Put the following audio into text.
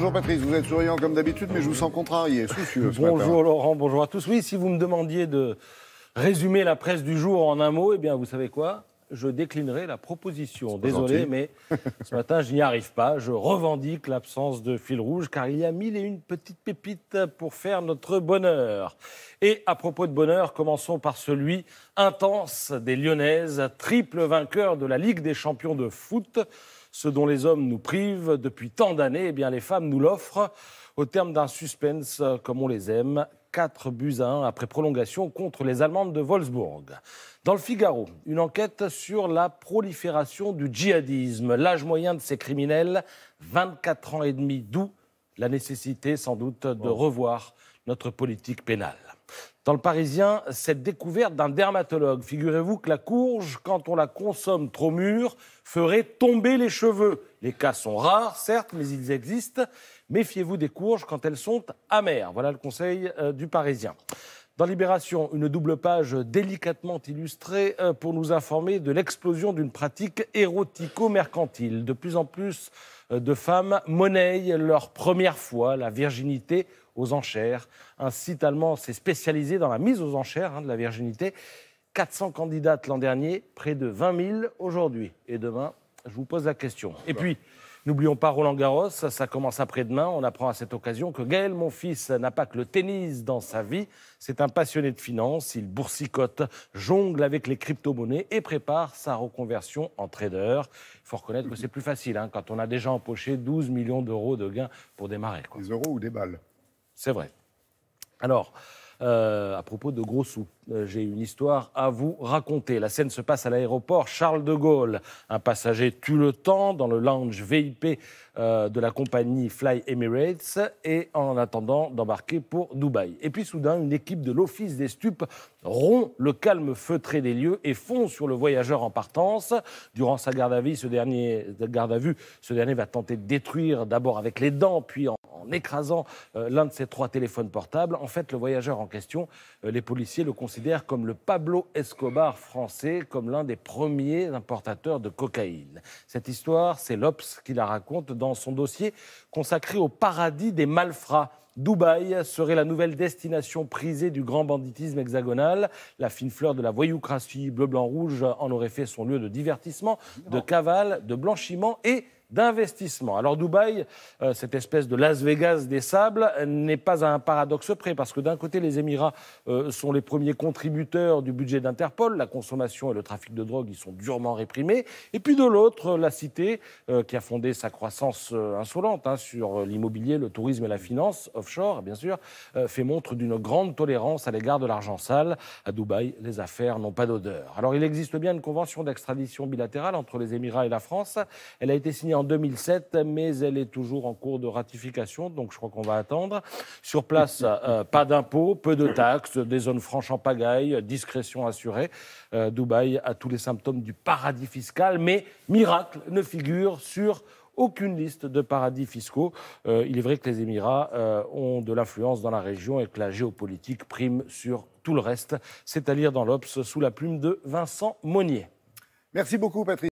Bonjour Patrice, vous êtes souriant comme d'habitude, mais je vous sens contrarié, soucieux ce matin. Bonjour Laurent, bonjour à tous. Oui, si vous me demandiez de résumer la presse du jour en un mot, eh bien vous savez quoi ? Je déclinerai la proposition. Désolé, mais ce matin, je n'y arrive pas. Je revendique l'absence de fil rouge, car il y a 1001 petites pépites pour faire notre bonheur. Et à propos de bonheur, commençons par celui intense des Lyonnaises, triple vainqueur de la Ligue des champions de foot. Ce dont les hommes nous privent depuis tant d'années, eh bien les femmes nous l'offrent au terme d'un suspense comme on les aime. 4-1 après prolongation contre les Allemandes de Wolfsburg. Dans le Figaro, une enquête sur la prolifération du djihadisme. L'âge moyen de ces criminels, 24 ans et demi, d'où la nécessité sans doute de revoir notre politique pénale. Dans le Parisien, cette découverte d'un dermatologue. Figurez-vous que la courge, quand on la consomme trop mûre, ferait tomber les cheveux. Les cas sont rares, certes, mais ils existent. Méfiez-vous des courges quand elles sont amères. Voilà le conseil du Parisien. Dans Libération, une double page délicatement illustrée pour nous informer de l'explosion d'une pratique érotico-mercantile. De plus en plus de femmes monnaient leur première fois, la virginité, aux enchères. Un site allemand s'est spécialisé dans la mise aux enchères de la virginité. 400 candidates l'an dernier, près de 20 000 aujourd'hui. Et demain, je vous pose la question. Et puis, n'oublions pas Roland-Garros, ça commence après-demain. On apprend à cette occasion que Gaël Monfils n'a pas que le tennis dans sa vie. C'est un passionné de finance, il boursicote, jongle avec les crypto-monnaies et prépare sa reconversion en trader. Il faut reconnaître que c'est plus facile quand on a déjà empoché 12 millions d'euros de gains pour démarrer. Des euros ou des balles? C'est vrai. Alors, à propos de gros sous, j'ai une histoire à vous raconter. La scène se passe à l'aéroport Charles de Gaulle. Un passager tue le temps dans le lounge VIP de la compagnie Fly Emirates et en attendant d'embarquer pour Dubaï. Et puis soudain, une équipe de l'Office des stupes rompt le calme feutré des lieux et fonce sur le voyageur en partance. Durant sa garde à vue, ce dernier va tenter de détruire d'abord avec les dents, puis en écrasant l'un de ses 3 téléphones portables. En fait, le voyageur en question, les policiers le considèrent comme le Pablo Escobar français, comme l'un des premiers importateurs de cocaïne. Cette histoire, c'est l'Obs qui la raconte dans son dossier consacré au paradis des malfrats. Dubaï serait la nouvelle destination prisée du grand banditisme hexagonal. La fine fleur de la voyoucratie bleu-blanc-rouge en aurait fait son lieu de divertissement, de cavale, de blanchiment et d'investissement. Alors Dubaï, cette espèce de Las Vegas des sables, n'est pas à un paradoxe près, parce que d'un côté, les Émirats sont les premiers contributeurs du budget d'Interpol, la consommation et le trafic de drogue y sont durement réprimés, et puis de l'autre, la cité, qui a fondé sa croissance insolente sur l'immobilier, le tourisme et la finance, offshore bien sûr, fait montre d'une grande tolérance à l'égard de l'argent sale. À Dubaï, les affaires n'ont pas d'odeur. Alors il existe bien une convention d'extradition bilatérale entre les Émirats et la France. Elle a été signée en 2007, mais elle est toujours en cours de ratification, donc je crois qu'on va attendre. Sur place, pas d'impôts, peu de taxes, des zones franches en pagaille, discrétion assurée. Dubaï a tous les symptômes du paradis fiscal, mais miracle ne figure sur aucune liste de paradis fiscaux. Il est vrai que les Émirats ont de l'influence dans la région et que la géopolitique prime sur tout le reste. C'est à lire dans l'Obs sous la plume de Vincent Monnier. Merci beaucoup Patrice.